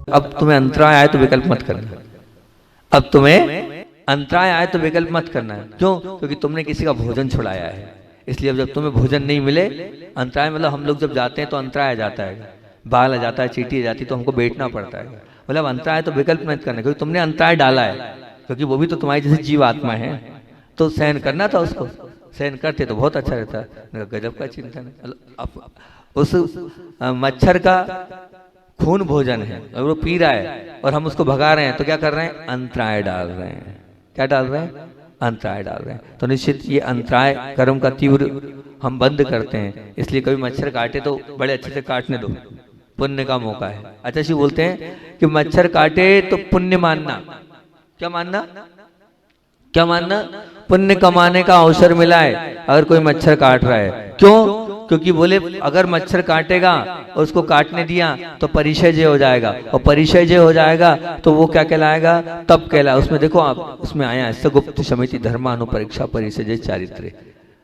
अब तुम्हें अंतराय आए तो विकल्प मत करना। अब तुम्हें अंतराय आए तो विकल्प मत करना है। क्यों? क्योंकि तुमने किसी का भोजन छुड़ाया है, इसलिए अब जब तुम्हें भोजन नहीं मिले, अंतराय मतलब हम लोग जब जाते हैं तो अंतराय आ जाता है, बाल आ जाता है, चींटी आ जाती है, तो हमको बैठना पड़ता है। मतलब अंतराय तो विकल्प मत करना, क्योंकि तुमने अंतराय डाला है, क्योंकि वो भी तो तुम्हारी जैसे जीव आत्मा है, तो सहन करना था उसको। सहन करते तो बहुत अच्छा रहता। गजब का चिंतन है। उस मच्छर का खून भोजन है और वो पी रहा है और हम उसको भगा रहे हैं, तो क्या कर रहे हैं? अंतराय डाल रहे हैं। क्या डाल रहे हैं? अंतराय डाल रहे हैं। तो निश्चित ये अंतराय कर्म का तीव्र हम बंद करते हैं। इसलिए कभी मच्छर काटे तो बड़े अच्छे से काटने दो, पुण्य का मौका है। अच्छा जी बोलते हैं कि मच्छर काटे तो पुण्य मानना। क्या मानना? क्या मानना? पुण्य कमाने का अवसर मिला है अगर कोई मच्छर काट रहा है। क्यों? क्योंकि बोले अगर मच्छर काटेगा और उसको काटने दिया तो परिचय जय हो जाएगा, और परिचय जय हो जाएगा तो वो क्या कहलाएगा? तब कहलाए। उसमें देखो आप, उसमें आया है सगुप्त समिति धर्मानुपरीक्षा परिचय जय चारित्र्य।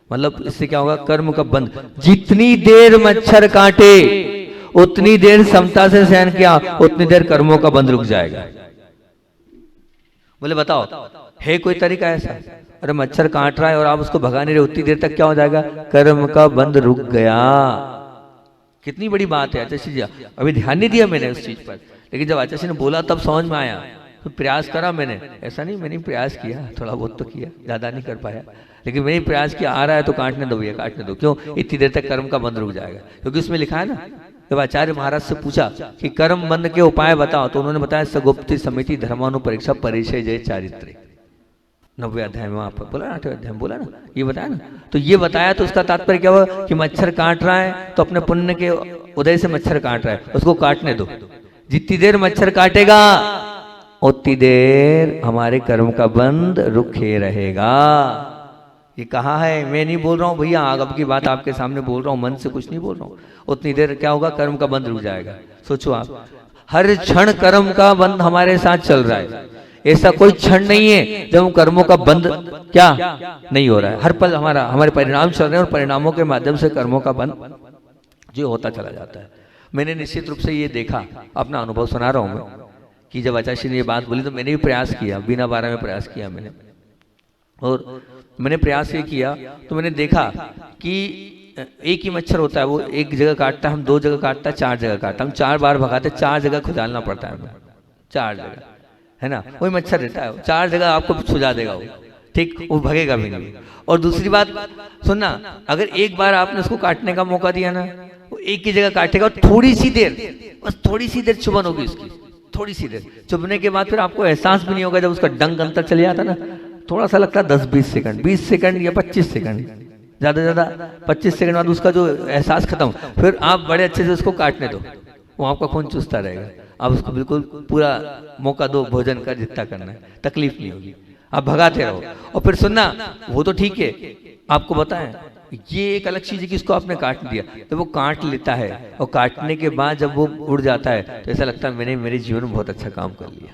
मतलब इससे क्या होगा? कर्म का बंध। जितनी देर मच्छर काटे उतनी देर समता से सहन किया, उतनी देर कर्मों का बंध रुक जाएगा। बोले बताओ है कोई तरीका ऐसा? अरे मच्छर काट रहा है और आप उसको भगा नहीं रहे, उतनी देर तक क्या हो जाएगा? कर्म का बंध रुक गया। कितनी बड़ी बात है। आचार्य जी अभी ध्यान नहीं दिया मैंने उस चीज पर, लेकिन जब आचार्य ने बोला तब समझ में आया, तो प्रयास करा मैंने। ऐसा नहीं, मैंने प्रयास किया, थोड़ा बहुत तो किया, ज्यादा नहीं कर पाया, लेकिन मैंने प्रयास किया। आ रहा है तो काटने दो भैया, काटने दो। क्यों? इतनी देर तक कर्म का बंध रुक जाएगा। क्योंकि उसमें लिखा है ना, जब आचार्य महाराज से पूछा कि कर्म बंध के उपाय बताओ, तो उन्होंने बताया सगुप्त समिति धर्मानुपरीक्षा परिचय जय चारित्र्य। 90वें अध्याय में वहां पर बोला ना, 8वें अध्याय में बोला ना, ये बताया ना। तो ये बताया तो उसका तात्पर्य क्या हुआ कि मच्छर काट रहा है तो अपने पुण्य के उदय से मच्छर काट रहा है, उसको काटने दो। जितनी देर मच्छर काटेगा उतनी देर हमारे कर्म का बंध रुके रहेगा। ये कहा है, मैं नहीं बोल रहा हूँ भैया, अब की बात आपके सामने बोल रहा हूँ, मन से कुछ नहीं बोल रहा हूँ। उतनी देर क्या होगा? कर्म का बंध रुक जाएगा। सोचो आप, हर क्षण कर्म का बंध हमारे साथ चल रहा है। ऐसा कोई क्षण नहीं है जब हम कर्मों का बंध क्या नहीं हो रहा है। हर पल हमारे परिणाम चल रहे हैं और परिणामों के माध्यम से कर्मों का बंध जो होता चला जाता है। मैंने निश्चित रूप से ये देखा, अपना अनुभव सुना रहा हूं मैं, कि जब आचार्य ने ये बात बोली तो मैंने भी प्रयास किया, बिना 12 में प्रयास किया मैंने। और मैंने प्रयास ये किया तो मैंने देखा कि एक ही मच्छर होता है, वो एक जगह काटता है, हम 2 जगह काटता है, 4 जगह काटता, हम 4 बार भगाते, 4 जगह खुजालना पड़ता है हमें, 4 जगह, है ना। वही मच्छर रहता है, 4 जगह आपको सुझा देगा वो, ठीक, वो भगेगा भी नहीं। और दूसरी बात सुनना, अगर एक बार आपने उसको काटने का मौका दिया ना, वो एक ही जगह काटेगा, थोड़ी सी देर, बस थोड़ी सी देर चुभन होगी उसकी, थोड़ी सी देर चुभने के बाद फिर आपको एहसास भी नहीं होगा। जब उसका डंक अंतर चले जाता ना, थोड़ा सा लगता है 10-20 सेकंड, 20 सेकंड या 25 सेकंड, ज्यादा से ज्यादा 25 सेकंड बाद उसका जो एहसास खत्म। फिर आप बड़े अच्छे से उसको काटने दो, वो आपका खून चूसता रहेगा। आप उसको बिल्कुल पूरा मौका दो, भोजन का जितना करना है, तकलीफ नहीं होगी, आप भगाते रहो। और फिर सुनना, वो तो ठीक है, आपको बताएं ये एक अलग चीज है कि इसको आपने काट दिया, तो वो काट लेता है और काटने के बाद जब वो उड़ जाता है तो ऐसा लगता है मैंने मेरे जीवन में बहुत अच्छा काम कर लिया।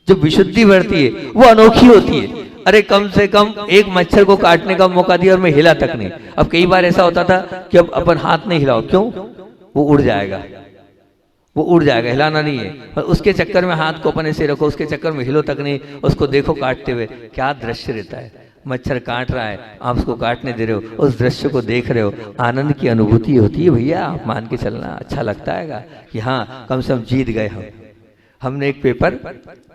जो विशुद्धि बढ़ती है वो अनोखी होती है। अरे कम से कम एक मच्छर को काटने का मौका दिया और मैं हिला तक नहीं। अब कई बार ऐसा होता था कि अब अपन हाथ नहीं हिलाओ, क्यों? वो उड़ जाएगा, वो उड़ जाएगा, हिलाना नहीं है। और उसके चक्कर में हाथ को अपन ऐसे रखो, उसके चक्कर में हिलो तक नहीं, उसको देखो काटते हुए, क्या दृश्य रहता है। मच्छर काट रहा है, आप उसको काटने दे रहे हो, उस दृश्य को देख रहे हो, आनंद की अनुभूति होती है भैया। आप मान के चलना, अच्छा लगता है कि हाँ कम से कम जीत गए हमने एक पेपर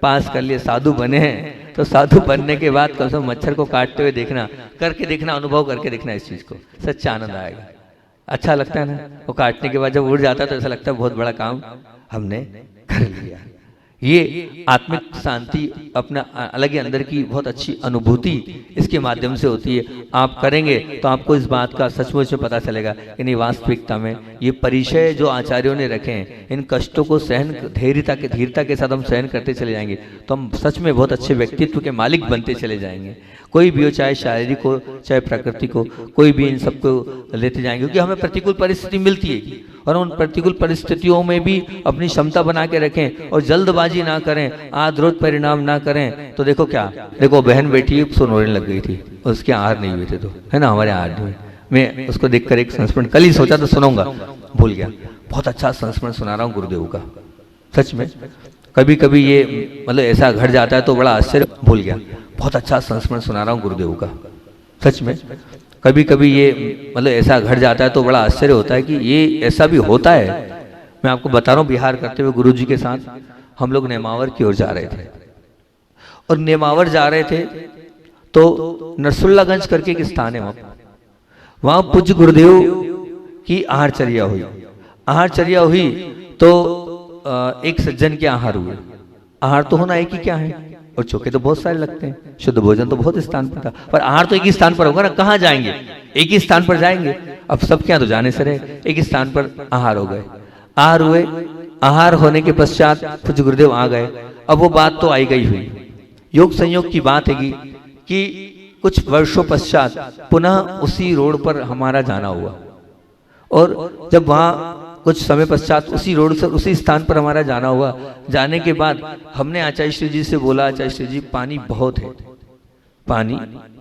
पास कर लिया, साधु बने हैं। तो साधु बनने के बाद कम से कम मच्छर को काटते हुए देखना, करके देखना, अनुभव करके देखना इस चीज को, सच्चा आनंद आएगा, अच्छा लगता है ना। वो काटने के बाद जब उड़ जाता है तो ऐसा लगता है बहुत बड़ा काम हमने कर लिया। ये आत्मिक शांति, अपना अलग ही अंदर की बहुत अच्छी अनुभूति इसके माध्यम से होती है। आप करेंगे तो आपको इस बात का सचमुच में पता चलेगा कि नहीं, वास्तविकता में ये परिचय जो आचार्यों ने रखे हैं, इन कष्टों को सहन धीरता के साथ हम सहन करते चले जाएंगे तो हम सच में बहुत अच्छे व्यक्तित्व के मालिक बनते चले जाएंगे। कोई भी हो, चाहे शारीरिक हो चाहे प्राकृतिक हो, कोई भी इन सबको लेते जाएंगे। क्योंकि हमें प्रतिकूल परिस्थिति मिलती है और उन प्रतिकूल परिस्थितियों में भी अपनी क्षमता बना के रखें और जल्दबाजी ना करें, आद्रोत परिणाम ना करें। तो देखो क्या, देखो बहन बेटी सोनोने लग गई थी, उसके आहार नहीं हुए थे, तो है ना, हमारे आहार नहीं। मैं उसको देखकर एक संस्मरण कल ही सोचा तो सुनाऊंगा, भूल गया। बहुत अच्छा संस्मरण सुना रहा हूँ गुरुदेव का, सच में कभी कभी ये मतलब ऐसा घट जाता है तो बड़ा आश्चर्य, भूल गया, बहुत अच्छा संस्मरण सुना रहा हूँ गुरुदेव का, सच में। कभी कभी ये मतलब ऐसा घट जाता है तो बड़ा आश्चर्य होता है कि ये ऐसा भी होता है। मैं आपको बता रहा हूँ, बिहार करते हुए गुरुजी के साथ हम लोग नेमावर की ओर जा रहे थे, और नेमावर जा रहे थे तो नरसुल्लागंज करके एक स्थान है, वहां पूज्य गुरुदेव की आहारचर्या हुई। आहारचर्या हुई तो एक सज्जन के आहार हुए। आहार तो होना एक ही क्या है, और चौके तो बहुत सारे लगते हैं, शुद्ध भोजन तो बहुत स्थान पर था, पर आहार तो एक ही स्थान पर होगा ना, कहाँ जाएंगे, एक ही स्थान पर जाएंगे। अब सब क्या तो जाने से रहे, एक ही स्थान पर आहार हो गए। आहार हुए, आहार होने के पश्चात पूज्य गुरुदेव आ गए। अब वो बात तो आई गई हुई, योग संयोग की बात है कि कुछ वर्षों पश्चात पुनः उसी रोड पर हमारा जाना हुआ, और जब वहां कुछ समय पश्चात उसी रोड से उसी स्थान पर हमारा जाना हुआ, जाने के बाद हमने आचार्य श्री जी से बोला, आचार्य श्री जी पानी बहुत है, पानी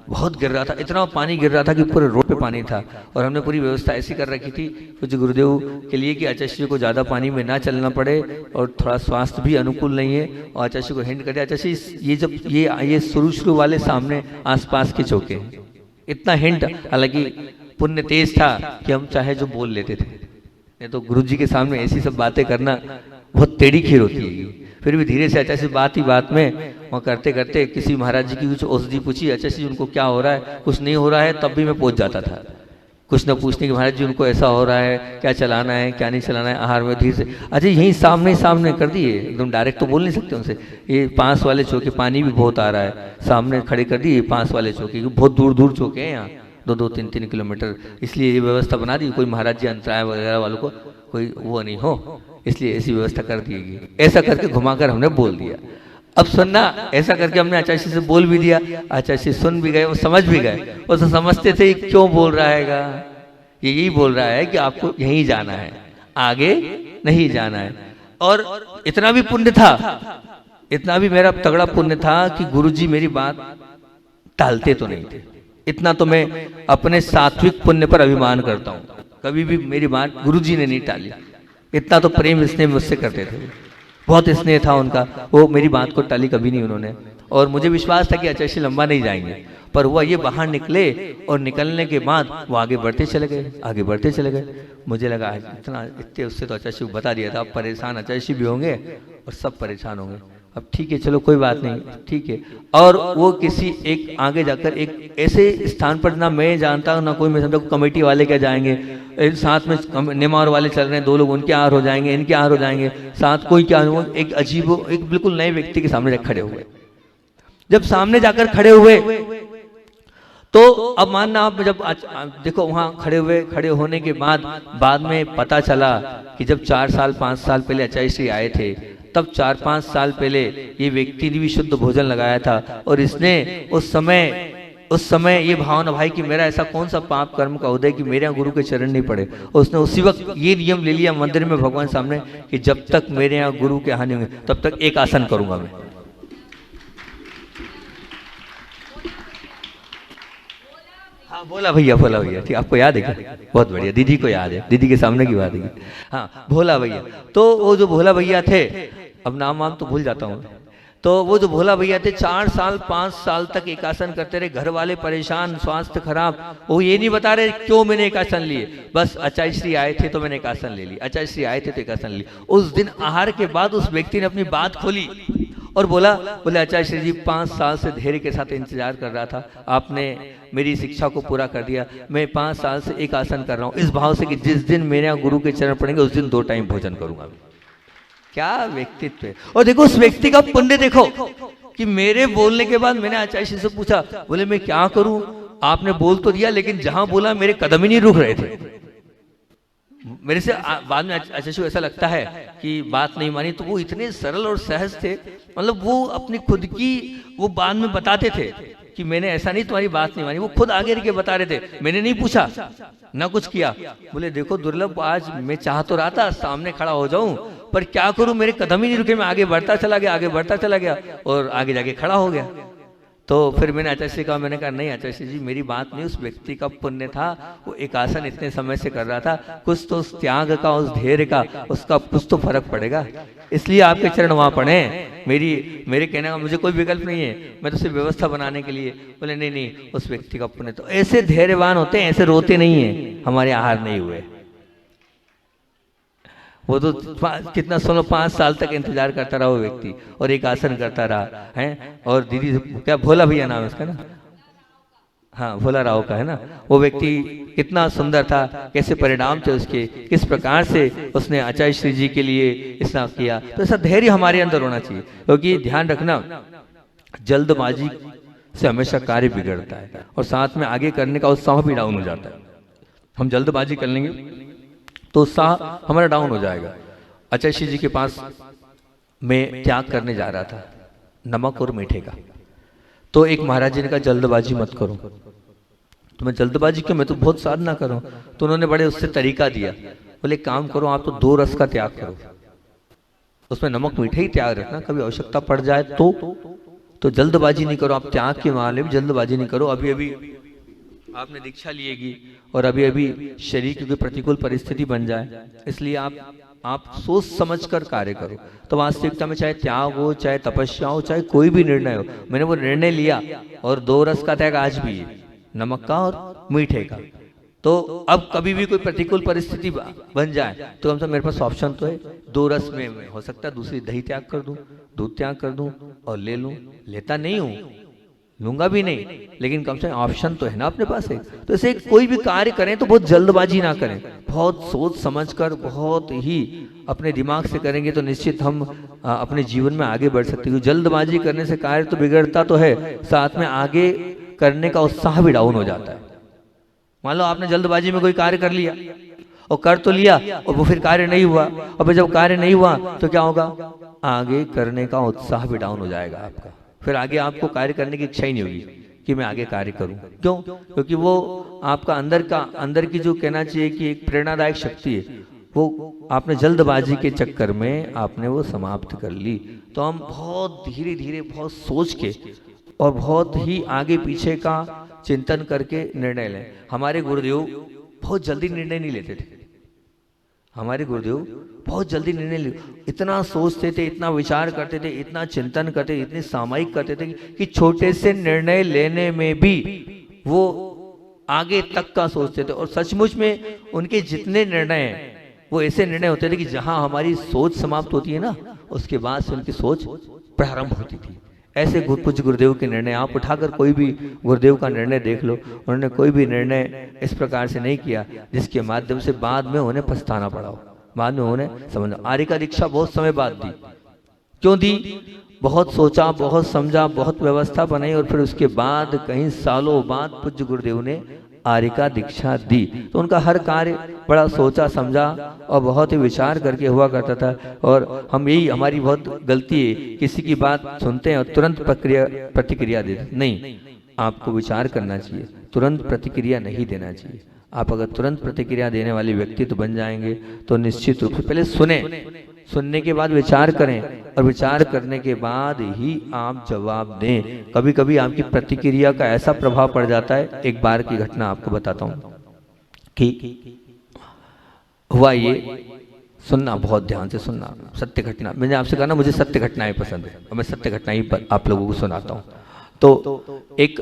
बहुत गिर रहा था, इतना पानी गिर रहा था कि पूरे रोड पे पानी था, और हमने पूरी व्यवस्था ऐसी कर रखी थी कुछ गुरुदेव के लिए कि आचार्य श्री को ज़्यादा पानी में ना चलना पड़े, और थोड़ा स्वास्थ्य भी अनुकूल नहीं है, और आचार्य श्री को हिंट कर दिया, आचार्य श्री ये जब ये शुरू वाले सामने आसपास के चौके हैं, इतना हिंट, हालांकि पुण्य तेज था कि हम चाहे जो बोल लेते थे, नहीं तो गुरु जी के सामने ऐसी सब बातें करना बहुत टेढ़ी खीर होती है। फिर भी धीरे से आचार्य बात ही बात में वहाँ करते करते किसी महाराज जी की कुछ औषधि पूछी, आचार्य जी उनको क्या हो रहा है, कुछ नहीं हो रहा है, तब भी मैं पहुँच जाता था कुछ न पूछने की, महाराज जी उनको ऐसा हो रहा है, क्या चलाना है क्या नहीं चलाना है, आहार में धीरे से, अच्छा यही सामने कर दिए, एकदम डायरेक्ट तो बोल नहीं सकते उनसे, ये पास वाले चौके, पानी भी बहुत आ रहा है, सामने खड़े कर दिए पास वाले चौके, बहुत दूर दूर चौके हैं यहाँ, 2-3 किलोमीटर, इसलिए ये व्यवस्था बना दी, कोई महाराज जी अंतराय वगैरह वालों को कोई वो नहीं हो, इसलिए ऐसी व्यवस्था कर दी गई। ऐसा करके घुमाकर हमने बोल दिया। अब सुनना, ऐसा करके हमने आचार्य से बोल भी दिया, आचार्य से सुन भी गए, वो समझ भी गए, वो तो समझते थे क्यों बोल रहा है, ये यही बोल रहा है कि आपको यहीं जाना है, आगे नहीं जाना है। और इतना भी पुण्य था, इतना भी मेरा तगड़ा पुण्य था कि गुरुजी मेरी बात टालते तो नहीं थे, इतना तो मैं अपने सात्विक पुण्य पर अभिमान करता हूँ, कभी भी मेरी बात गुरुजी ने नहीं टाली, इतना तो प्रेम स्नेह मुझसे करते थे, बहुत स्नेह था उनका, वो मेरी बात को टाली कभी नहीं उन्होंने। और मुझे विश्वास था कि आचार्य श्री लंबा नहीं जाएंगे, पर हुआ ये बाहर निकले, और निकलने के बाद वो आगे बढ़ते चले गए, आगे बढ़ते चले गए। मुझे लगा इतना इतने उससे तो आचार्य श्री को बता दिया था, अब परेशान आचार्य श्री भी होंगे और सब परेशान होंगे, अब ठीक है चलो कोई बात नहीं, ठीक है। और वो किसी एक आगे जाकर एक ऐसे स्थान पर, ना मैं जानता हूँ ना कोई, मैं समझता कमेटी वाले क्या जाएंगे, साथ में नेमार वाले चल रहे हैं, 2 लोग उनके आहार हो जाएंगे, इनके आहार हो जाएंगे, साथ कोई क्या, एक अजीब, एक बिल्कुल नए व्यक्ति के सामने खड़े हुए। जब सामने जाकर खड़े हुए तो अब मानना आप, जब देखो वहां खड़े होने के बाद में पता चला कि जब 4 साल 5 साल पहले आचार्य श्री आए थे, तब 4-5 साल पहले ये व्यक्ति ने भी शुद्ध भोजन लगाया था, और इसने उस समय ये भावना भाई कि मेरा ऐसा कौन सा पाप कर्म का उदय कि मेरे यहाँ गुरु के चरण नहीं पड़े, और उसने उसी वक्त ये नियम ले लिया मंदिर में भगवान सामने कि जब तक मेरे यहाँ गुरु के हानि होंगे तब तक एक आसन करूंगा मैं। हाँ बोला भैया ठीक, आपको याद है क्या? बहुत बढ़िया, दीदी को याद है, दीदी के सामने की बात है। हाँ भोला भैया, तो वो जो भोला भैया थे, अब नाम तो भूल जाता हूँ, तो वो जो भोला भैया थे 4 साल 5 साल तक एक आसन करते रहे, घर वाले परेशान, स्वास्थ्य खराब, वो ये नहीं बता रहे क्यों मैंने एक आसन लिए, बस आचार्य श्री आए थे तो मैंने एक आसन ले ली, आचार्य श्री आए थे तो एक आसन ले ली। उस दिन आहार के बाद उस व्यक्ति ने अपनी बात खोली और बोले आचार्य श्री जी 5 साल से धैर्य के साथ इंतजार कर रहा था, आपने मेरी शिक्षा को पूरा कर दिया, मैं 5 साल से एक आसन कर रहा हूँ इस भाव से कि जिस दिन मेरे यहाँ गुरु के चरण पड़ेंगे उस दिन 2 टाइम भोजन करूंगा। क्या व्यक्तित्व है। और देखो उस व्यक्ति का पुण्य देखो कि मेरे बोलने के बाद मैंने आचार्य श्री से पूछा, बोले मैं क्या करूं, आपने बोल तो दिया लेकिन जहां बोला मेरे कदम ही नहीं रुक रहे थे। मेरे से बाद में आचार्य श्री ऐसा लगता है कि बात नहीं मानी, तो वो इतने सरल और सहज थे, मतलब वो अपनी खुद की वो बाद में बताते थे कि मैंने ऐसा नहीं तुम्हारी बात नहीं मानी, वो खुद आगे रह के बता रहे थे, मैंने नहीं पूछा ना कुछ किया। बोले देखो दुर्लभ, आज मैं चाह तो रहा था सामने खड़ा हो जाऊं, पर क्या करूं मेरे कदम ही नहीं रुके, मैं आगे बढ़ता चला गया और आगे जाके खड़ा हो गया। तो फिर मैंने आचार्य से कहा, मैंने कहा नहीं आचार्य जी मेरी बात नहीं, उस व्यक्ति का पुण्य था, वो एक आसन इतने समय से कर रहा था, कुछ तो उस त्याग का, उस धैर्य का, उसका कुछ तो फर्क पड़ेगा, इसलिए आपके चरण वहां पड़े। मेरे कहने का मुझे कोई विकल्प नहीं है, मैं तो सिर्फ व्यवस्था बनाने के लिए। बोले नहीं नहीं, उस व्यक्ति का पुण्य। तो ऐसे धैर्यवान होते हैं, ऐसे रोते नहीं है हमारे आहार नहीं हुए। वो तो कितना सुनो 5 साल तक इंतजार करता रहा वो व्यक्ति, और एक आसन करता रहा है। और दीदी क्या भोला भैया नाम है उसका ना, हाँ भोला राव का है ना, वो व्यक्ति कितना सुंदर था, कैसे परिणाम थे उसके, किस प्रकार से उसने आचार्य श्री जी के लिए स्नान किया। तो ऐसा धैर्य हमारे अंदर होना चाहिए, क्योंकि ध्यान रखना जल्दबाजी से हमेशा कार्य बिगड़ता है, और साथ में आगे करने का उत्साह भी डाउन हो जाता है। हम जल्दबाजी कर लेंगे तो उत्साह हमारा डाउन हो जाएगा। आचार्य श्री जी के पास मैं त्याग करने जा रहा था नमक और मीठे का, तो एक महाराज जी ने कहा जल्दबाजी मत करो। तो मैं जल्दबाजी क्यों, मैं तो बहुत साधना करूं। तो उन्होंने बड़े उससे तरीका दिया, बोले काम करो आप तो 2 रस का त्याग करो, उसमें नमक मीठे ही त्याग रखना, कभी आवश्यकता पड़ जाए तो जल्दबाजी नहीं करो। आप त्याग के मामले में जल्दबाजी नहीं करो, अभी अभी आपने दीक्षा लिएगी और अभी अभी शरीर की कोई प्रतिकूल परिस्थिति बन जाए, इसलिए आप सोच समझकर कार्य करो। तो वास्तविकता में चाहे त्याग हो, चाहे तपस्या हो, चाहे कोई भी निर्णय हो, मैंने वो निर्णय लिया, और 2 रस का त्याग आज भी है, नमक का और मीठे का। तो अब कभी भी कोई प्रतिकूल परिस्थिति बन जाए तो हम सब, मेरे पास ऑप्शन तो है, 2 रस में हो सकता है दूसरी दही त्याग कर दूं, दूध त्याग कर दूं और ले लूं। लेता नहीं हूं, लूंगा भी नहीं, लेकिन कम से कम ऑप्शन तो है ना अपने पास है। तो ऐसे कोई भी कार्य करें तो बहुत जल्दबाजी ना करें, बहुत सोच समझकर, बहुत ही अपने दिमाग से करेंगे तो निश्चित हम अपने जीवन में आगे बढ़ सकते हैं। जल्दबाजी करने से कार्य तो बिगड़ता तो है, साथ में आगे करने का उत्साह भी डाउन हो जाता है। मान लो आपने जल्दबाजी में कोई कार्य कर लिया और कर तो लिया, और वो फिर कार्य नहीं हुआ, और फिर जब कार्य नहीं हुआ तो क्या होगा, आगे करने का उत्साह भी डाउन हो जाएगा आपका। फिर आगे आपको कार्य करने की इच्छा ही नहीं होगी कि मैं आगे कार्य करूं। क्यों? क्योंकि वो आपका अंदर की जो कहना चाहिए कि एक प्रेरणादायक शक्ति है, वो आपने जल्दबाजी के चक्कर में आपने वो समाप्त कर ली। तो हम बहुत धीरे धीरे, बहुत सोच के और बहुत ही आगे पीछे का चिंतन करके निर्णय लें। हमारे गुरुदेव बहुत जल्दी निर्णय नहीं लेते थे, हमारे गुरुदेव बहुत जल्दी निर्णय ले, इतना सोचते थे, इतना विचार करते थे, इतना चिंतन करते थे, इतनी सामायिक करते थे कि छोटे से निर्णय लेने में भी वो आगे तक का सोचते थे। और सचमुच में उनके जितने निर्णय हैं वो ऐसे निर्णय होते थे कि जहां हमारी सोच समाप्त होती है ना, उसके बाद से उनकी सोच प्रारंभ होती थी। ऐसे कुछ गुरुदेव के निर्णय, आप उठाकर कोई भी गुरुदेव का निर्णय देख लो, उन्होंने कोई भी निर्णय इस प्रकार से नहीं किया जिसके माध्यम से बाद में उन्हें पछताना पड़ा हो, बाद में उन्हें समझना। आर्य का दीक्षा बहुत समय बाद दी। क्यों दी? बहुत सोचा, बहुत समझा, बहुत व्यवस्था बनाई, और फिर उसके बाद कई सालों बाद पूज्य गुरुदेव ने आर्य का दीक्षा दी। तो उनका हर कार्य बड़ा सोचा समझा और बहुत ही विचार करके हुआ करता था। और हम यही, हमारी बहुत गलती है, किसी की बात सुनते हैं और तुरंत प्रतिक्रिया देते नहीं। आपको विचार करना चाहिए, तुरंत प्रतिक्रिया नहीं देना चाहिए। आप अगर तुरंत प्रतिक्रिया देने वाले व्यक्ति तो बन जाएंगे तो निश्चित रूप से पहले सुनने के बाद विचार करें, और विचार करने के बाद ही आप जवाब दें। कभी कभी आपकी प्रतिक्रिया का ऐसा प्रभाव पड़ जाता है। एक बार की घटना आपको बताता हूँ कि हुआ ये, सुनना, बहुत ध्यान से सुनना, सत्य घटना। मैंने आपसे कहा ना मुझे सत्य घटनाएं पसंद है, और मैं सत्य घटना ही आप लोगों को सुनाता हूँ। तो एक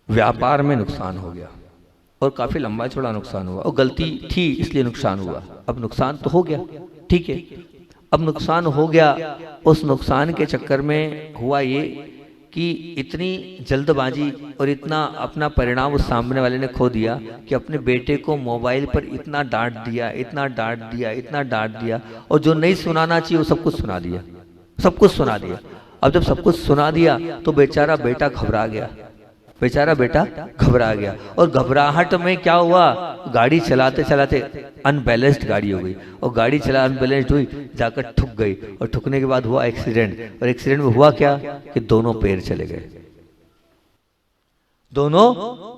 व्यापार में नुकसान हो गया, और काफी लंबा चौड़ा नुकसान हुआ, और गलती थी इसलिए नुकसान हुआ। अब नुकसान तो हो गया, ठीक है, अब नुकसान हो गया। उस नुकसान के चक्कर में हुआ ये कि इतनी जल्दबाजी और इतना अपना परिणाम उस सामने वाले ने खो दिया कि अपने बेटे को मोबाइल पर इतना डांट दिया, इतना डांट दिया, इतना डांट दिया, और जो नहीं सुनाना चाहिए वो सब कुछ सुना दिया, सब कुछ सुना दिया। अब जब सब कुछ सुना दिया तो बेचारा बेटा घबरा गया, बेचारा बेटा घबरा गया। और घबराहट में क्या हुआ, गाड़ी चलाते चलाते अनबैलेंस्ड गाड़ी हो गई, और गाड़ी चला अनबैलेंस्ड हुई, जाकर ठुक गई, और ठुकने के बाद हुआ एक्सीडेंट। और एक्सीडेंट में हुआ क्या कि दोनों पैर चले गए, दोनों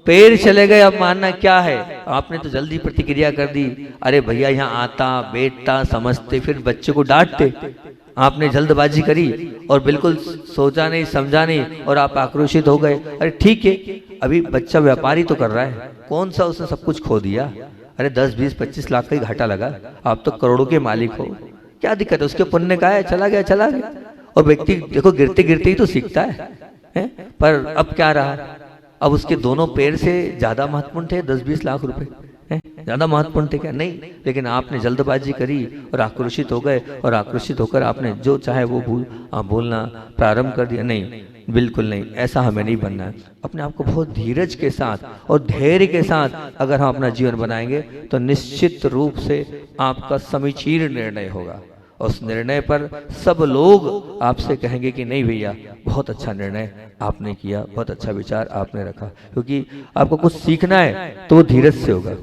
पैर चले गए। अब मानना क्या है, आपने तो जल्दी प्रतिक्रिया कर दी, अरे भैया यहाँ आता, बैठता, समझते, फिर बच्चे को डांटते, आपने जल्दबाजी करी और बिल्कुल सोचा नहीं समझा नहीं और आप आक्रोशित हो गए। अरे ठीक है, अभी बच्चा व्यापारी तो कर रहा है, कौन सा उसने सब कुछ खो दिया। अरे 10 20 25 लाख का ही घाटा लगा, आप तो करोड़ों के मालिक हो, क्या दिक्कत है। उसके पुण्य का है, चला गया चला गया। और व्यक्ति देखो गिरते गिरते ही तो सीखता है? पर अब क्या रहा, अब उसके दोनों पैर से ज्यादा महत्वपूर्ण थे 10 20 लाख रुपए, ज्यादा महत्वपूर्ण थे क्या? नहीं। लेकिन आपने जल्दबाजी करी और आक्रोशित हो गए, और आक्रोशित होकर आपने जो चाहे वो बोलना प्रारंभ कर दिया। नहीं, बिल्कुल नहीं, ऐसा हमें नहीं बनना है। अपने आप को बहुत धीरज के साथ और धैर्य के साथ अगर हम अपना जीवन बनाएंगे तो निश्चित रूप से आपका समीचीन निर्णय होगा। उस निर्णय पर सब लोग आपसे कहेंगे कि नहीं भैया, बहुत अच्छा निर्णय आपने किया, बहुत अच्छा विचार आपने रखा। क्योंकि आपको कुछ सीखना है तो वो धीरज से होगा।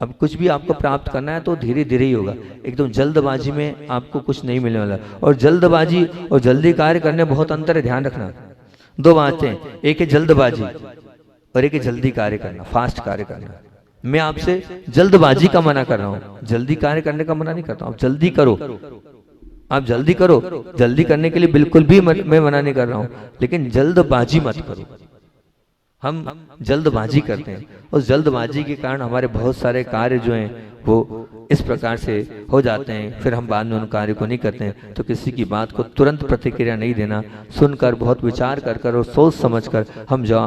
अब कुछ भी आपको प्राप्त करना है तो धीरे धीरे ही होगा। एकदम जल्दबाजी में आपको कुछ नहीं मिलने वाला। और जल्दबाजी और जल्दी कार्य करने में बहुत अंतर है, ध्यान रखना। दो बातें, एक है जल्दबाजी और एक है जल्दी कार्य करना, फास्ट कार्य करना। मैं आपसे जल्दबाजी का मना कर रहा हूँ, जल्दी कार्य करने का मना नहीं करता हूँ। आप जल्दी करो, आप जल्दी करो, जल्दी करने के लिए बिल्कुल भी मैं मना नहीं कर रहा हूँ, लेकिन जल्दबाजी मत करो। हम जल्दबाजी करते हैं, उस जल्दबाजी के कारण हमारे बहुत सारे कार्य जो हैं वो इस प्रकार से हो जाते हैं, फिर हम बाद में उन कार्य को नहीं करते हैं। तो किसी की बात को तुरंत प्रतिक्रिया नहीं देना, सुनकर बहुत विचार कर कर और सोच समझकर हम जो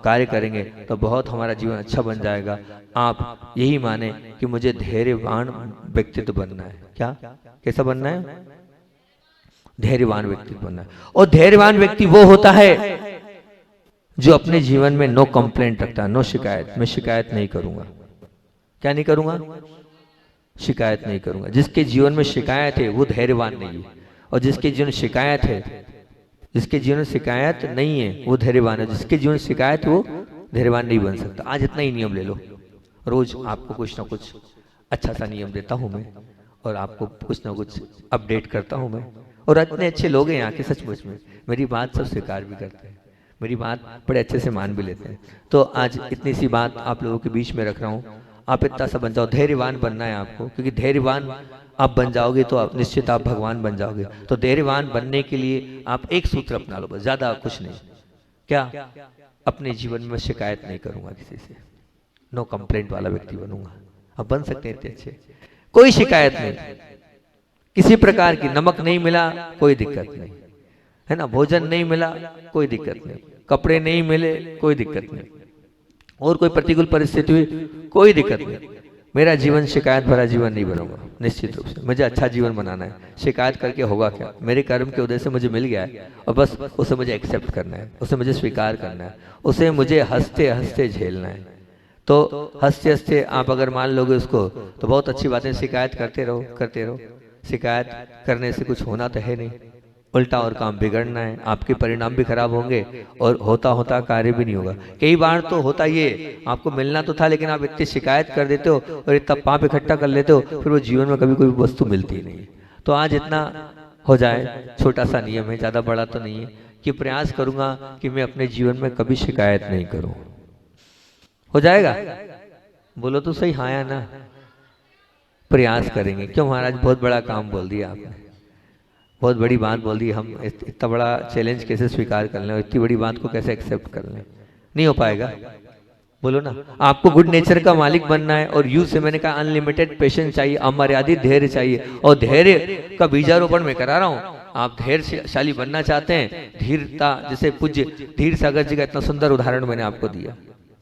कार्य करेंगे तो बहुत हमारा जीवन अच्छा बन जाएगा। आप यही माने कि मुझे धैर्यवान व्यक्तित्व बनना है। क्या, कैसा बनना है? धैर्यवान व्यक्तित्व बनना है। और धैर्यवान व्यक्ति वो होता है जो अपने जीवन में नो कंप्लेंट रखता है, नो शिकायत। मैं शिकायत नहीं करूंगा। क्या नहीं करूंगा? शिकायत नहीं करूंगा। जिसके जीवन में शिकायत है वो धैर्यवान नहीं है, और जिसके जीवन शिकायत है, जिसके जीवन में शिकायत नहीं है वो धैर्यवान है। जिसके जीवन में शिकायत है वो धैर्यवान नहीं बन सकता। आज इतना ही नियम ले लो, रोज आपको कुछ ना कुछ अच्छा सा नियम देता हूं मैं, और आपको कुछ ना कुछ अपडेट करता हूं मैं। और इतने अच्छे लोग हैं यहाँ के, सचमुच में मेरी बात सब स्वीकार भी करते हैं, मेरी बात बड़े अच्छे से मान भी लेते हैं। तो आज इतनी सी बात आप लोगों के बीच में रख रहा हूँ। आप इतना सा बन जाओ, धैर्यवान बनना है आपको, क्योंकि धैर्यवान आप बन जाओगे तो आप निश्चित आप भगवान बन जाओगे। तो धैर्यवान बनने के लिए आप एक सूत्र अपना लो, बस, ज्यादा कुछ नहीं। क्या? अपने जीवन में शिकायत नहीं करूंगा किसी से, नो कंप्लेंट वाला व्यक्ति बनूंगा। आप बन सकते हैं इतने अच्छे, कोई शिकायत नहीं, किसी प्रकार की। नमक नहीं मिला कोई दिक्कत नहीं, है ना, भोजन नहीं मिला कोई दिक्कत नहीं, कपड़े नहीं मिले कोई दिक्कत नहीं, और कोई प्रतिकूल परिस्थिति हुई कोई दिक्कत नहीं। मेरा जीवन शिकायत भरा जीवन नहीं बनूंगा, निश्चित रूप से। मुझे अच्छा जीवन बनाना है। शिकायत करके होगा क्या? मेरे कर्म के उदय से मुझे मिल गया है, और बस उसे मुझे एक्सेप्ट करना है, उसे मुझे स्वीकार करना है, उसे मुझे हंसते हंसते झेलना है। तो हंसते हंसते आप अगर मान लोगे उसको तो बहुत अच्छी बातें। शिकायत करते रहो, करते रहो। शिकायत करने से कुछ होना तो है नहीं, उल्टा और काम बिगड़ना है, आपके परिणाम भी खराब होंगे, और होता होता कार्य भी नहीं होगा। कई बार तो होता ये, आपको मिलना तो था लेकिन आप इतनी शिकायत कर देते हो और इतना पाप इकट्ठा कर लेते हो, फिर वो जीवन में कभी कोई वस्तु मिलती नहीं। तो आज इतना हो जाए, छोटा सा नियम है, ज्यादा बड़ा तो नहीं है, कि प्रयास करूंगा कि मैं अपने जीवन में कभी शिकायत नहीं करूं। हो जाएगा? बोलो तो सही, हाँ या ना? प्रयास करेंगे। क्यों महाराज, बहुत बड़ा काम बोल दिया आपने, बहुत बड़ी बात बोल दी। हम इतना बड़ा चैलेंज कैसे स्वीकार कर लें, इतनी बड़ी बात को कैसे एक्सेप्ट कर लें? नहीं हो पाएगा। बोलो ना, आपको गुड नेचर का मालिक बनना है, और यू से मैंने कहा अनलिमिटेड पेशेंस चाहिए, अमर्यादित धैर्य चाहिए, और धैर्य का बीजारोपण मैं करा रहा हूँ। आप धैर्यशाली बनना चाहते हैं, धीरता, जैसे पूज्य धीर सागर जी का इतना सुंदर उदाहरण मैंने आपको दिया।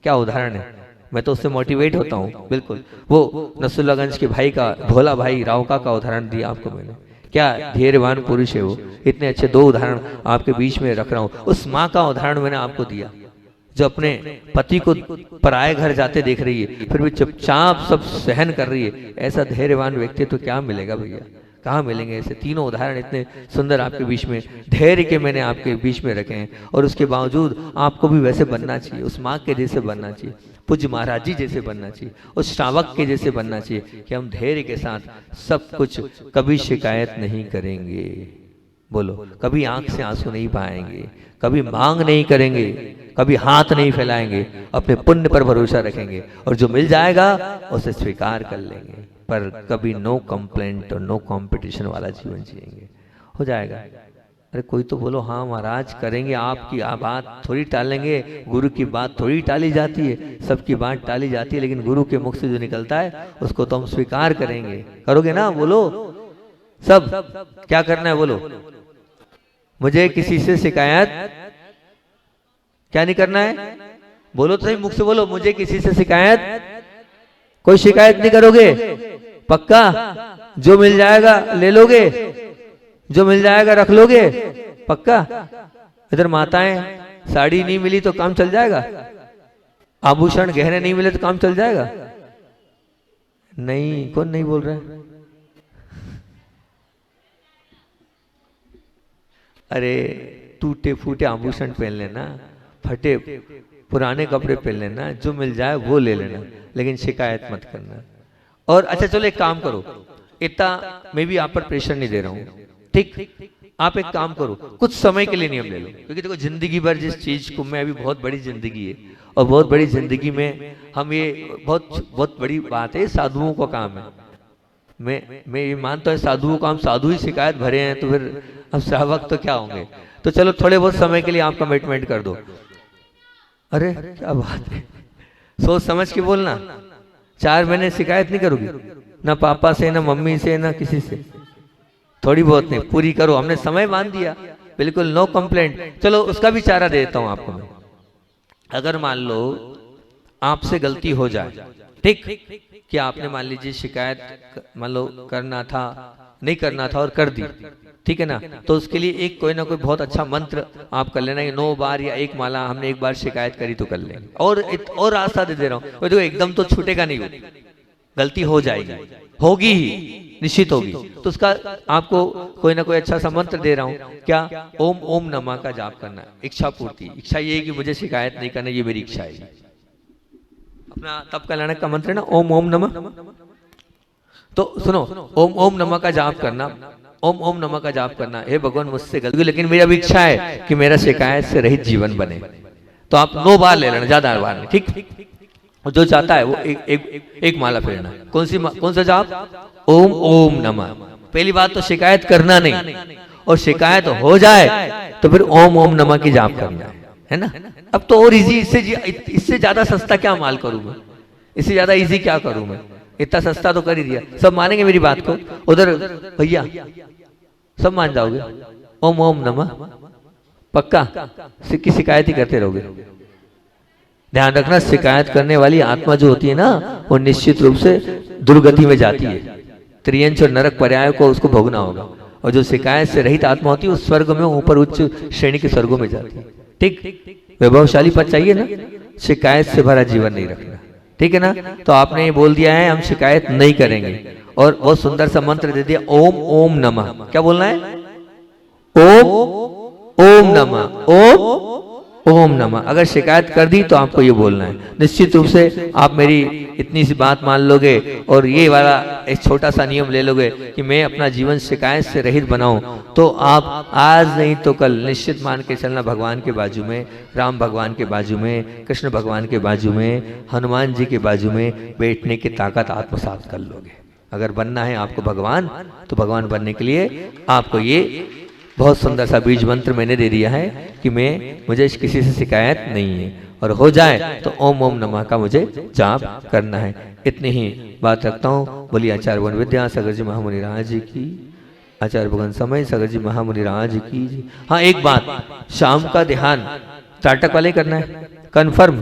क्या उदाहरण है, मैं तो उससे मोटिवेट होता हूँ। बिल्कुल वो नसरुल्लागंज के भाई का, भोला भाई रावका का उदाहरण दिया आपको मैंने। क्या धैर्यवान पुरुष है वो। इतने अच्छे दो उदाहरण आपके बीच में रख रहा हूँ। उस माँ का उदाहरण मैंने आपको दिया जो अपने पति को पराये घर जाते देख रही है, फिर भी चुपचाप सब सहन कर रही है। ऐसा धैर्यवान व्यक्ति तो क्या मिलेगा भैया, कहाँ मिलेंगे ऐसे? तीनों उदाहरण इतने सुंदर आपके बीच में धैर्य के मैंने आपके बीच में रखे हैं, और उसके बावजूद आपको भी वैसे बनना चाहिए, उस माँ के जैसे बनना चाहिए, पूज्य महाराज जी जैसे बनना चाहिए, उस श्रावक के जैसे बनना चाहिए कि हम धैर्य के साथ सब कुछ, कभी शिकायत नहीं करेंगे। बोलो, कभी आंख से आंसू नहीं बहाएंगे, कभी मांग नहीं करेंगे, कभी हाथ नहीं फैलाएंगे, अपने पुण्य पर भरोसा रखेंगे, और जो मिल जाएगा उसे स्वीकार कर लेंगे। पर कभी नो कंप्लेंट और नो कंपटीशन वाला जीवन जिएंगे। हो जाएगा। अरे कोई तो बोलो हाँ महाराज करेंगे, आपकी बात थोड़ी टालेंगे, गुरु की बात थोड़ी टाली जाती है, सबकी बात टाली जाती है, लेकिन गुरु के मुख से जो निकलता है उसको तो हम स्वीकार करेंगे। करोगे ना? बोलो सब। क्या करना है बोलो? मुझे किसी से शिकायत क्या नहीं करना है? बोलो तो सही, मुख से बोलो। मुझे किसी से शिकायत, कोई शिकायत नहीं करोगे? पक्का? जो मिल जाएगा ले लोगे, जो मिल जाएगा रख लोगे? पक्का? इधर माताएं, साड़ी नहीं मिली तो काम चल जाएगा? आभूषण गहने नहीं मिले तो काम चल जाएगा? नहीं, कौन नहीं बोल रहा है? अरे टूटे फूटे आभूषण पहन लेना, फटे पुराने कपड़े पहन लेना, जो मिल जाए वो ले लेना, लेकिन शिकायत मत करना। और अच्छा चलो एक काम करो, इतना मैं भी आप पर प्रेशर नहीं दे रहा हूं, ठीक? आप एक काम करो, कुछ समय के लिए नियम ले लो, क्योंकि देखो जिंदगी भर जिस चीज को, मैं अभी बहुत बड़ी जिंदगी है, और बहुत बड़ी जिंदगी में हम ये बहुत बड़ी बात है, साधुओं का काम है। मैं ये मानता हूँ साधुओं का हम, साधु ही शिकायत भरे हैं, तो फिर अब श्रावक तो क्या होंगे? तो चलो थोड़े बहुत समय के लिए आप कमिटमेंट कर दो। अरे क्या बात है, सोच समझ के बोलना। 4 महीने शिकायत नहीं करोगी, ना पापा से, ना मम्मी से, ना किसी से? थोड़ी बहुत नहीं, पूरी करो। हमने समय बांध दिया, बिल्कुल नो कंप्लेंट। चलो उसका भी चारा दे देता हूं आपको मैं। अगर मान लो आपसे गलती हो जाए, ठीक, कि आपने मान लीजिए शिकायत मान लो करना था, नहीं करना था और कर दी, ठीक है ना? तो उसके लिए एक कोई ना कोई बहुत अच्छा मंत्र आप कर लेना, 9 बार या 1 माला। हमने 1 बार शिकायत करी तो कर लेंगे। और रास्ता दे दे रहा हूँ, देखो एकदम तो छूटेगा नहीं, वो गलती हो जाएगी, होगी ही, निश्चित होगी। तो उसका आपको कोई ना कोई अच्छा सा मंत्र दे रहा हूँ। क्या? ओम ओम नमः का जाप करना है, इच्छा पूर्ति। इच्छा ये है कि मुझे शिकायत नहीं करना, ये मेरी इच्छा है। अपना तप कल्याण का मंत्र है ना, ओम ओम नमः। तो सुनो, ओम ओम नमः का जाप करना, ओम ओम नमः का जाप करना। हे भगवान मुझसे गलती, लेकिन मेरी अब इच्छा है कि मेरा शिकायत से रहित जीवन बने। तो आप 9 बार ले लेना, ज्यादा बार नहीं, ठीक? जो चाहता है वो एक माला फेरना। कौन सा जाप? ओम ओम नमः। पहली बात तो शिकायत करना नहीं, और शिकायत हो जाए तो फिर ओम ओम नमः की जाप करना है ना? अब तो और इजी, इससे ज्यादा सस्ता क्या माल करूं मैं? इससे ज्यादा इजी क्या करूं मैं? इतना सस्ता तो कर ही दिया। सब मानेंगे मेरी बात को? उधर भैया सब मान जाओगे? ओम ओम नमः पक्का? की शिकायत ही करते रहोगे। ध्यान रखना, शिकायत करने वाली आत्मा जो होती है ना, वो निश्चित रूप से दुर्गति में जाती है। त्रियंच और नरक पर्याय को उसको भोगना होगा। और जो शिकायत से रहित आत्मा होती है, उस स्वर्ग में ऊपर उच्च श्रेणी के स्वर्गों में जाती है, ठीक? वैभवशाली पद चाहिए ना, शिकायत से भरा जीवन नहीं रखना, ठीक है ना? तो आपने ये बोल दिया है हम शिकायत नहीं करेंगे, और बहुत सुंदर सा मंत्र दे दिया, ओम ओम नमः। क्या बोलना है? ओम ओम नमः, ओम ओम नमः। अगर शिकायत कर दी तो आपको ये बोलना है। निश्चित रूप से आप मेरी इतनी सी बात मान लोगे और ये वाला एक छोटा सा नियम ले लोगे कि मैं अपना जीवन शिकायत से रहित बनाऊं, तो आप आज नहीं तो कल निश्चित मान के चलना, भगवान के बाजू में, राम भगवान के बाजू में, कृष्ण भगवान के बाजू में, हनुमान जी के बाजू में बैठने की ताकत आत्मसात कर लोगे। अगर बनना है आपको भगवान, तो भगवान बनने के लिए आपको ये बहुत सुंदर सा बीज मंत्र मैंने दे दिया है कि मुझे किसी से शिकायत नहीं है, और हो जाए तो ओम ओम नमः का मुझे जाप करना है। इतनी ही बात रखता हूँ। बोलिए आचार्य भगवान विद्या सागर जी महामुनि राज की, आचार्य भगवान समय सागर जी महामुनि राज की। हाँ एक बात, शाम का ध्यान चाटक वाले करना है कंफर्म।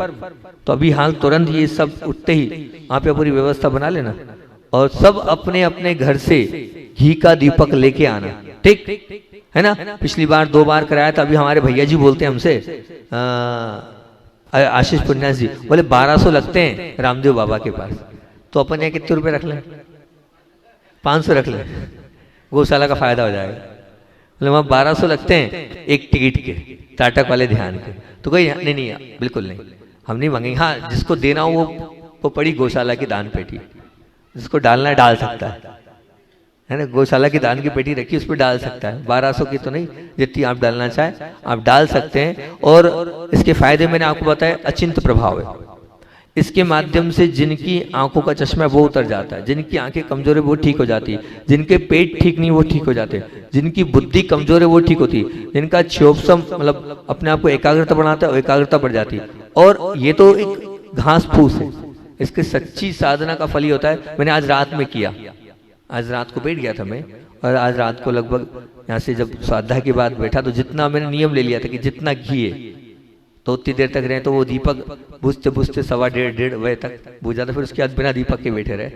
तो अभी हाल तुरंत ये सब उठते ही आप पूरी व्यवस्था बना लेना, और सब अपने अपने घर से घी का दीपक लेके आना, ठीक है ना? पिछली बार 2 बार कराया था। अभी हमारे भैया जी बोलते हैं हमसे, आशीष पुन्यास जी बोले 1200 लगते हैं रामदेव बाबा के पास, तो अपन यहाँ कितने रुपए रख लें? 500 रख लें, गौशाला का फायदा हो जाएगा। बोले वहाँ 1200 लगते हैं एक टिकट के, टाटक वाले ध्यान के। तो कोई नहीं, बिल्कुल नहीं, हम नहीं मांगेंगे। हाँ जिसको देना हो वो पड़ी गौशाला की दान पेटी, जिसको डालना है डाल सकता है ना? गौशाला की दान की पेटी रखी, उस पर डाल सकता है। 1200 की तो नहीं, जितनी आप डालना चाहे आप डाल सकते हैं। और इसके फायदे मैंने आपको बताया, अचिंत प्रभाव है। इसके माध्यम से जिनकी आंखों का चश्मा है वो उतर जाता है, जिनकी आंखें कमजोर है वो ठीक हो जाती है, जिनके पेट ठीक नहीं वो ठीक हो जाते हैं, जिनकी बुद्धि कमजोर है वो ठीक होती है, जिनका क्षोभसम मतलब अपने आप को एकाग्रता बनाता है और एकाग्रता बढ़ जाती है। और ये तो एक घास फूस है, इसके सच्ची साधना का फल ही होता है। मैंने आज रात में किया, आज रात को बैठ गया था मैं, और आज रात को लगभग यहाँ से जब स्वाध्याय के बाद बैठा तो जितना मैंने नियम ले लिया था कि जितना घी है तो उतनी देर तक रहे, तो वो दीपक बुझते बुझते 1:15 बजे तक बुझ जाता, फिर उसके बाद बिना दीपक के बैठे रहे।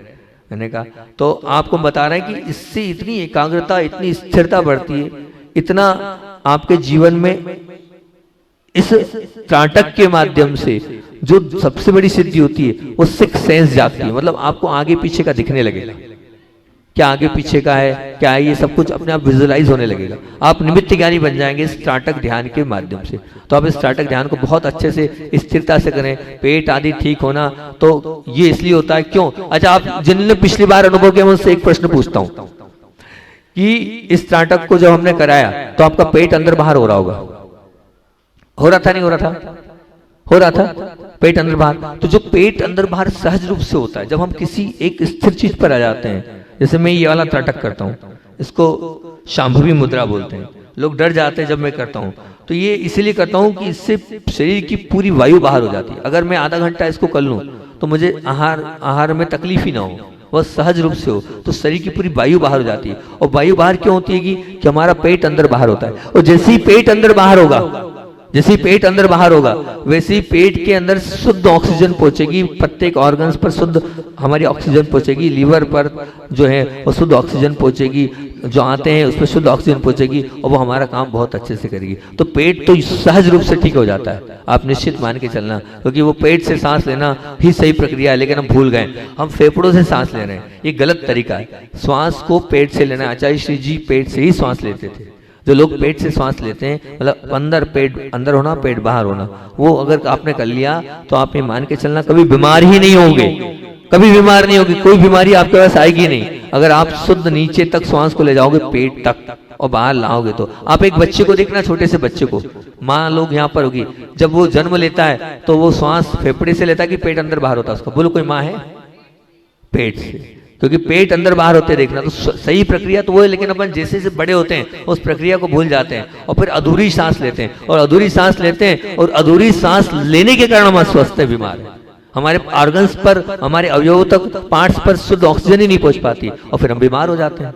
मैंने कहा तो आपको बता रहे हैं कि इससे इतनी एकाग्रता, इतनी स्थिरता बढ़ती है, इतना आपके जीवन में इस त्राटक के माध्यम से जो सबसे बड़ी सिद्धि होती है वो सिक्स सेंस जागती है। मतलब आपको आगे पीछे का दिखने लगेगा, क्या आगे पीछे का है क्या है, ये सब कुछ अपने आप विजुअलाइज होने लगेगा। आप निमित्त ज्ञानी बन जाएंगे इस त्राटक ध्यान के माध्यम से। तो आप इस त्राटक ध्यान को बहुत अच्छे से स्थिरता से करें। पेट आदि ठीक होना तो ये इसलिए होता है, क्यों? अच्छा, आप जिनने पिछली बार अनुभव किया, मैं उससे एक प्रश्न पूछता हूं कि इस त्राटक को जब हमने कराया तो आपका पेट अंदर बाहर हो रहा होगा, हो रहा था नहीं हो रहा था? हो रहा था, पेट अंदर बाहर। तो जो पेट अंदर बाहर सहज रूप से होता है, जब हम किसी एक स्थिर चीज पर आ जाते हैं, जैसे मैं ये वाला त्राटक करता हूँ, इसको शांभवी मुद्रा बोलते हैं, लोग डर जाते हैं जब मैं करता हूँ। तो ये इसलिए करता हूँ कि इससे शरीर की पूरी वायु बाहर हो जाती है। अगर मैं आधा घंटा इसको कर लूँ तो मुझे आहार में तकलीफ ही ना हो, वह सहज रूप से हो, तो शरीर की पूरी वायु बाहर हो जाती है। और वायु बाहर क्यों होती है कि हमारा पेट अंदर बाहर होता है। और जैसे ही पेट अंदर बाहर होगा, जैसे ही पेट अंदर बाहर होगा, वैसे ही पेट के अंदर शुद्ध ऑक्सीजन पहुंचेगी, प्रत्येक ऑर्गन्स पर शुद्ध हमारी ऑक्सीजन पहुंचेगी, लीवर पर जो है वो शुद्ध ऑक्सीजन पहुंचेगी, जो आते हैं उस पर शुद्ध ऑक्सीजन पहुंचेगी, और वो हमारा काम बहुत अच्छे से करेगी। तो पेट तो सहज रूप से ठीक हो जाता है, आप निश्चित मान के चलना, क्योंकि वो पेट से सांस लेना ही सही प्रक्रिया है। लेकिन हम भूल गए, हम फेफड़ों से सांस ले रहे हैं, ये गलत तरीका है। श्वास को पेट से लेना, आचार्य श्री जी पेट से ही श्वास लेते थे। जो लोग पेट से श्वास लेते हैं, मतलब अंदर पेट अंदर होना, पेट बाहर होना, वो अगर आपने कर लिया तो आप ये मान के चलना कभी बीमार ही नहीं होंगे, कभी बीमार नहीं होगी, कोई बीमारी आपके पास आएगी नहीं। अगर आप शुद्ध नीचे तक श्वास को ले जाओगे, पेट तक, और बाहर लाओगे। तो आप एक बच्चे को देखना, छोटे से बच्चे को, माँ लोग यहाँ पर होगी, जब वो जन्म लेता है तो वो श्वास फेफड़े से लेता है कि पेट अंदर बाहर होता है उसका? बोलो कोई माँ है? पेट से, क्योंकि पेट अंदर बाहर होते देखना। तो सही प्रक्रिया तो वो है, लेकिन अपन जैसे जैसे बड़े होते हैं उस प्रक्रिया को भूल जाते हैं और फिर अधूरी सांस लेते हैं, और अधूरी सांस लेते हैं, और अधूरी सांस लेने के कारण हम अस्वस्थ है, बीमार है। हमारे ऑर्गन्स पर, हमारे अवयवों तक, पार्ट्स पर शुद्ध ऑक्सीजन ही नहीं पहुंच पाती, और फिर हम बीमार हो जाते हैं।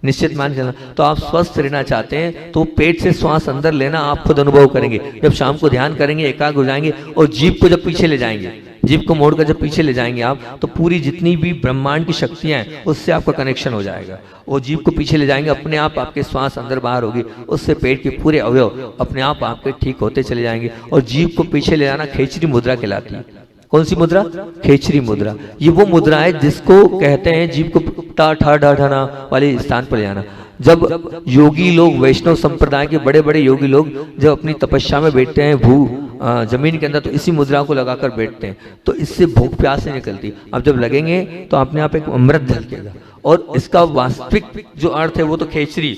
निश्चित मान चलना। तो आप स्वस्थ रहना चाहते हैं तो पेट से श्वास अंदर लेना आप खुद अनुभव करेंगे। जब शाम को ध्यान करेंगे, एकाग्र हो जाएंगे, और जीभ को जब पीछे ले जाएंगे, जीभ को मोड़कर जब पीछे ले जाएंगे आप, तो पूरी जितनी भी ब्रह्मांड की शक्तियां हैं उससे आपका कनेक्शन हो जाएगा। और जीभ को पीछे ले जाएंगे, अपने आप आपके श्वास अंदर बाहर होगी, उससे पेट के पूरे अवयव अपने आप आपके ठीक होते चले जाएंगे। और जीभ को पीछे ले जाना खेचरी मुद्रा कहलाती है। कौन सी मुद्रा? खेचरी मुद्रा। ये वो मुद्रा है जिसको कहते हैं जीभ को टा ठा ढा ढाना वाले स्थान पर ले जाना। जब योगी लोग, वैष्णव संप्रदाय के बड़े बड़े योगी लोग जब अपनी तपस्या में बैठते हैं जमीन के अंदर, तो इसी मुद्रा को लगाकर बैठते हैं, तो इससे भूख प्यास नहीं निकलती। अब जब लगेंगे तो अपने आप एक अमृत झलकेगा। और इसका वास्तविक जो अर्थ है वो तो खेचरी,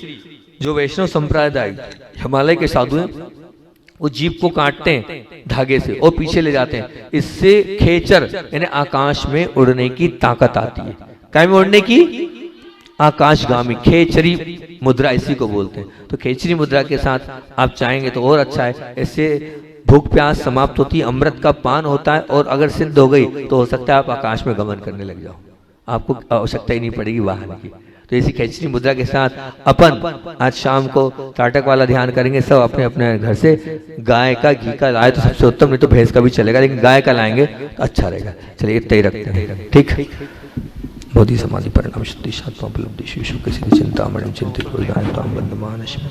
जो वैष्णव संप्रदाय हिमालय के साधु हैं, वो जीभ को काटते हैं धागे से और पीछे ले जाते हैं। इससे खेचर यानी आकाश में उड़ने की ताकत आती है। काय में उड़ने की? आकाशगामी, खेचरी मुद्रा इसी को बोलते हैं। तो खेचरी मुद्रा के साथ आप चाहेंगे तो और अच्छा है, इससे भूख प्यास समाप्त होती है, अमृत का पान होता है, और अगर सिद्ध हो गई तो हो सकता है आप आकाश में गमन करने लग जाओ, आपको आवश्यकता ही नहीं पड़ेगी वाहन की। तो इसी खेचरी मुद्रा के साथ अपन आज शाम को त्राटक वाला ध्यान करेंगे। सब अपने अपने घर से गाय का घी का लाए तो सबसे उत्तम, नहीं तो भैंस का भी चलेगा, लेकिन गाय का लाएंगे तो अच्छा रहेगा। चलिए इतना ही रखते हैं, ठीक। बोधि समाधि परिणाम शुद्धि शात्मा उपलब्धि शिशु किसी चिंता मणि चिंतित हो जाए तो हम बंद मानस में